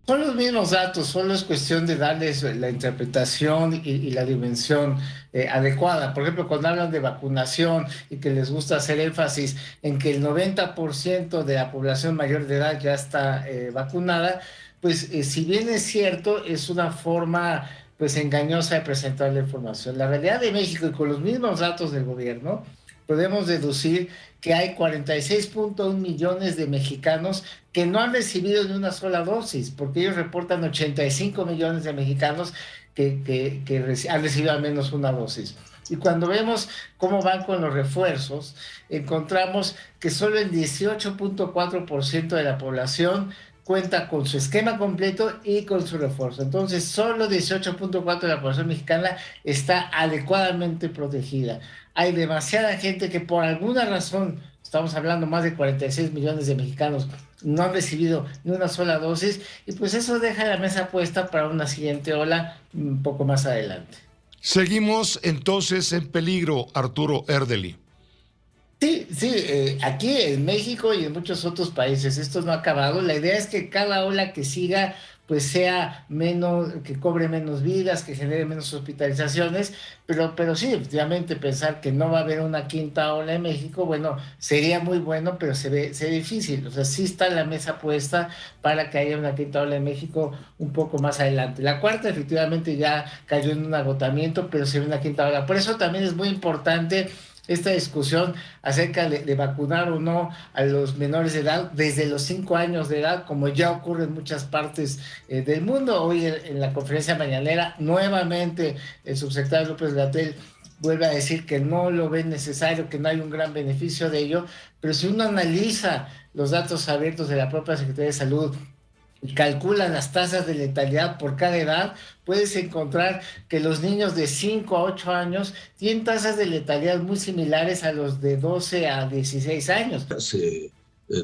Son los mismos datos, solo es cuestión de darles la interpretación y la dimensión adecuada. Por ejemplo, cuando hablan de vacunación y que les gusta hacer énfasis en que el 90% de la población mayor de edad ya está vacunada, pues si bien es cierto, es una forma pues engañosa de presentar la información. La realidad de México y con los mismos datos del gobierno, podemos deducir que hay 46.1 millones de mexicanos que no han recibido ni una sola dosis, porque ellos reportan 85 millones de mexicanos que han recibido al menos una dosis. Y cuando vemos cómo van con los refuerzos, encontramos que solo el 18.4% de la población cuenta con su esquema completo y con su refuerzo. Entonces, solo 18.4% de la población mexicana está adecuadamente protegida. Hay demasiada gente que por alguna razón, estamos hablando más de 46 millones de mexicanos, no han recibido ni una sola dosis y pues eso deja la mesa puesta para una siguiente ola un poco más adelante. Seguimos entonces en peligro, Arturo Erdely. Sí, sí, aquí en México y en muchos otros países esto no ha acabado. La idea es que cada ola que siga pues sea menos, que cobre menos vidas, que genere menos hospitalizaciones, pero sí, efectivamente pensar que no va a haber una quinta ola en México, bueno, sería muy bueno, pero se ve difícil. O sea, sí está la mesa puesta para que haya una quinta ola en México un poco más adelante. La cuarta efectivamente ya cayó en un agotamiento, pero se ve una quinta ola. Por eso también es muy importante esta discusión acerca de vacunar o no a los menores de edad desde los 5 años de edad, como ya ocurre en muchas partes del mundo. Hoy en la conferencia mañanera, nuevamente el subsecretario López-Gatell vuelve a decir que no lo ve necesario, que no hay un gran beneficio de ello, pero si uno analiza los datos abiertos de la propia Secretaría de Salud y calculan las tasas de letalidad por cada edad, puedes encontrar que los niños de 5 a 8 años tienen tasas de letalidad muy similares a los de 12 a 16 años. Se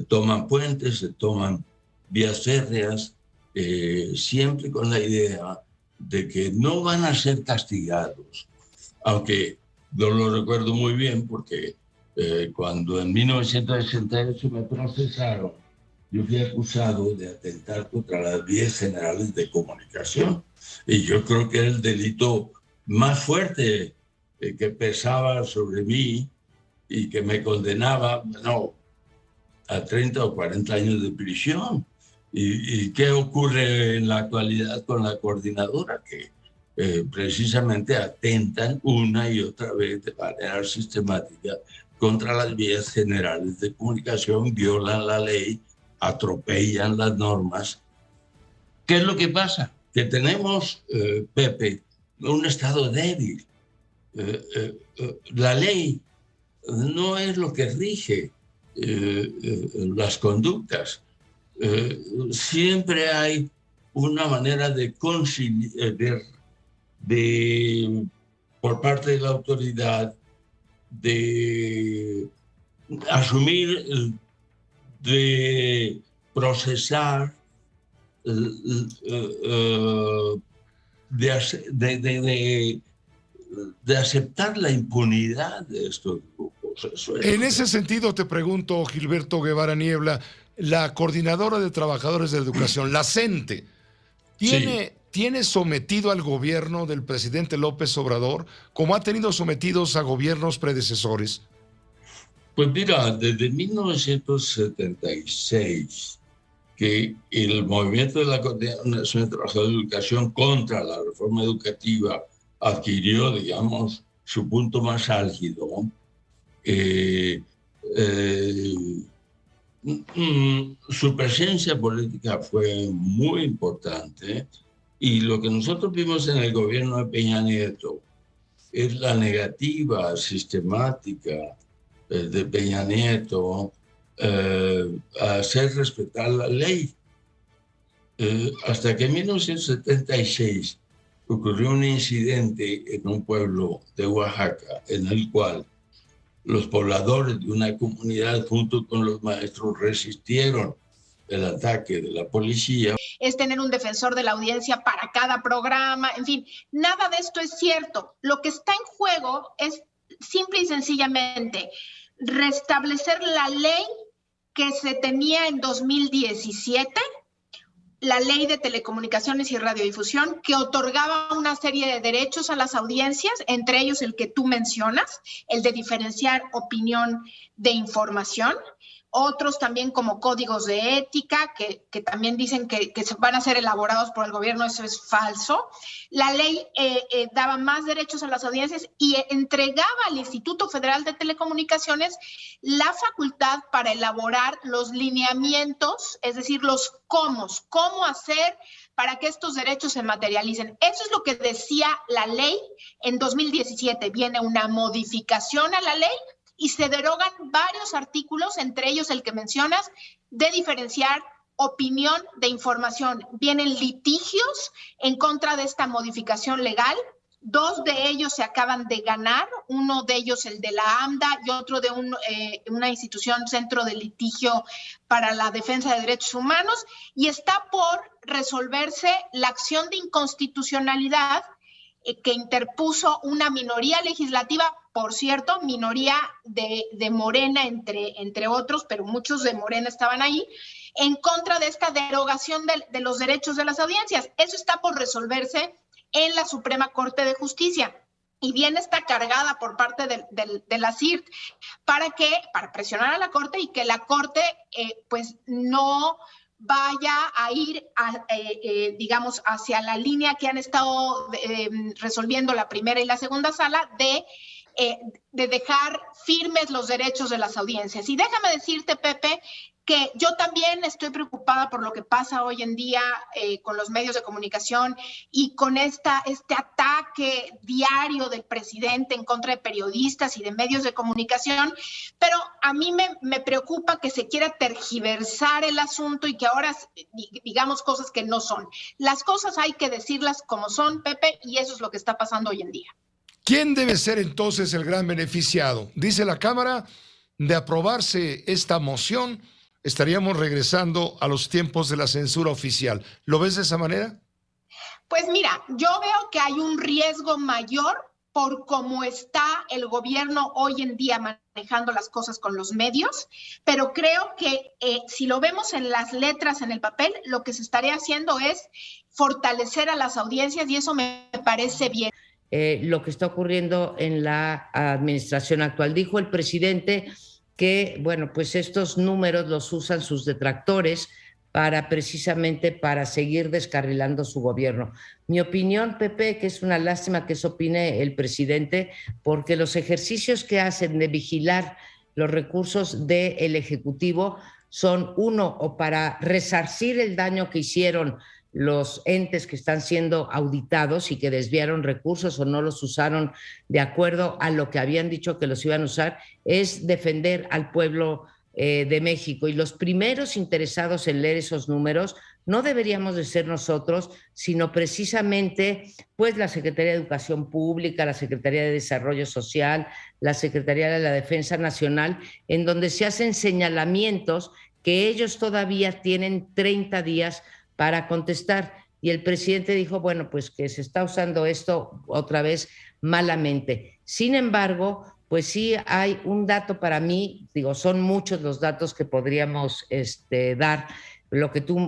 toman puentes, se toman vías férreas, siempre con la idea de que no van a ser castigados, aunque no lo recuerdo muy bien porque cuando en 1968 me procesaron, yo fui acusado de atentar contra las vías generales de comunicación. Y yo creo que era el delito más fuerte que pesaba sobre mí y que me condenaba, no, a 30 o 40 años de prisión. ¿Y qué ocurre en la actualidad con la coordinadora? Que precisamente atentan una y otra vez de manera sistemática contra las vías generales de comunicación, violan la ley, atropellan las normas. ¿Qué es lo que pasa? Que tenemos, Pepe, un Estado débil. La ley no es lo que rige las conductas. Siempre hay una manera de conciliar, por parte de la autoridad, de asumir, de procesar, de aceptar la impunidad de estos grupos. En ese sentido te pregunto, Gilberto Guevara Niebla, la Coordinadora de Trabajadores de Educación, la CENTE, ¿tiene sometido al gobierno del presidente López Obrador como ha tenido sometidos a gobiernos predecesores? Pues mira, desde 1976, que el movimiento de la Coordinación de Trabajadores de Educación contra la reforma educativa adquirió, digamos, su punto más álgido, su presencia política fue muy importante y lo que nosotros vimos en el gobierno de Peña Nieto es la negativa sistemática de Peña Nieto a hacer respetar la ley. Hasta que en 1976 ocurrió un incidente en un pueblo de Oaxaca en el cual los pobladores de una comunidad junto con los maestros resistieron el ataque de la policía. Es tener un defensor de la audiencia para cada programa, en fin, nada de esto es cierto. Lo que está en juego es simple y sencillamente restablecer la ley que se tenía en 2017 la Ley de Telecomunicaciones y Radiodifusión, que otorgaba una serie de derechos a las audiencias, entre ellos el que tú mencionas, el de diferenciar opinión de información. Otros también como códigos de ética, que también dicen que van a ser elaborados por el gobierno. Eso es falso. La ley daba más derechos a las audiencias y entregaba al Instituto Federal de Telecomunicaciones la facultad para elaborar los lineamientos, es decir, los cómo hacer para que estos derechos se materialicen. Eso es lo que decía la ley en 2017. Viene una modificación a la ley y se derogan varios artículos, entre ellos el que mencionas, de diferenciar opinión de información. Vienen litigios en contra de esta modificación legal. 2 de ellos se acaban de ganar, uno de ellos el de la AMDA y otro de una institución, Centro de Litigio para la Defensa de Derechos Humanos, y está por resolverse la acción de inconstitucionalidad que interpuso una minoría legislativa, por cierto, minoría de Morena, entre otros, pero muchos de Morena estaban ahí, en contra de esta derogación de los derechos de las audiencias. Eso está por resolverse en la Suprema Corte de Justicia. Y bien está cargada por parte de la CIRT para presionar a la Corte y que la Corte pues no vaya a ir, digamos, hacia la línea que han estado resolviendo la primera y la segunda sala de dejar firmes los derechos de las audiencias. Y déjame decirte, Pepe, que yo también estoy preocupada por lo que pasa hoy en día con los medios de comunicación y con este ataque diario del presidente en contra de periodistas y de medios de comunicación, pero a mí me preocupa que se quiera tergiversar el asunto y que ahora digamos cosas que no son. Las cosas hay que decirlas como son, Pepe, y eso es lo que está pasando hoy en día. ¿Quién debe ser entonces el gran beneficiado? Dice la Cámara, de aprobarse esta moción, estaríamos regresando a los tiempos de la censura oficial. ¿Lo ves de esa manera? Pues mira, yo veo que hay un riesgo mayor por cómo está el gobierno hoy en día manejando las cosas con los medios, pero creo que si lo vemos en las letras, en el papel, lo que se estaría haciendo es fortalecer a las audiencias y eso me parece bien. Lo que está ocurriendo en la administración actual. Dijo el presidente que, bueno, pues estos números los usan sus detractores precisamente para seguir descarrilando su gobierno. Mi opinión, Pepe, que es una lástima que eso opine el presidente, porque los ejercicios que hacen de vigilar los recursos del Ejecutivo son, uno, o para resarcir el daño que hicieron los entes que están siendo auditados y que desviaron recursos o no los usaron de acuerdo a lo que habían dicho que los iban a usar, es defender al pueblo de México. Y los primeros interesados en leer esos números no deberíamos de ser nosotros, sino precisamente pues la Secretaría de Educación Pública, la Secretaría de Desarrollo Social, la Secretaría de la Defensa Nacional, en donde se hacen señalamientos que ellos todavía tienen 30 días para contestar. Y el presidente dijo, bueno, pues que se está usando esto otra vez malamente. Sin embargo, pues sí hay un dato para mí, digo, son muchos los datos que podríamos dar, lo que tú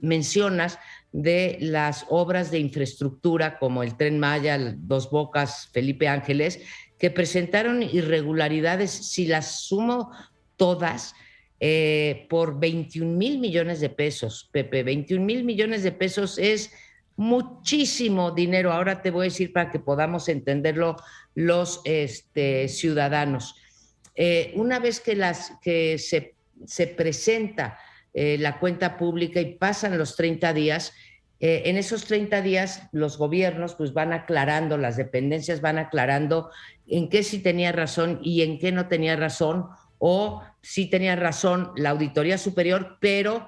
mencionas de las obras de infraestructura como el Tren Maya, Dos Bocas, Felipe Ángeles, que presentaron irregularidades, si las sumo todas, por 21,000 millones de pesos, Pepe. 21,000 millones de pesos es muchísimo dinero. Ahora te voy a decir para que podamos entenderlo los ciudadanos. Una vez que se presenta la cuenta pública y pasan los 30 días, en esos 30 días los gobiernos pues van aclarando, las dependencias van aclarando en qué sí tenía razón y en qué no tenía razón, o sí tenía razón la Auditoría Superior, pero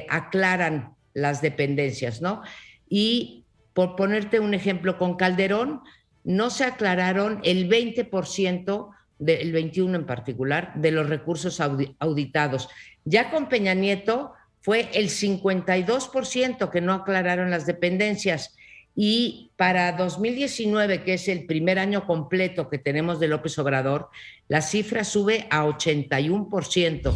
aclaran las dependencias, ¿no? Y por ponerte un ejemplo, con Calderón no se aclararon el 20%, el 21% en particular, de los recursos auditados. Ya con Peña Nieto fue el 52% que no aclararon las dependencias. Y para 2019, que es el primer año completo que tenemos de López Obrador, la cifra sube a 81%.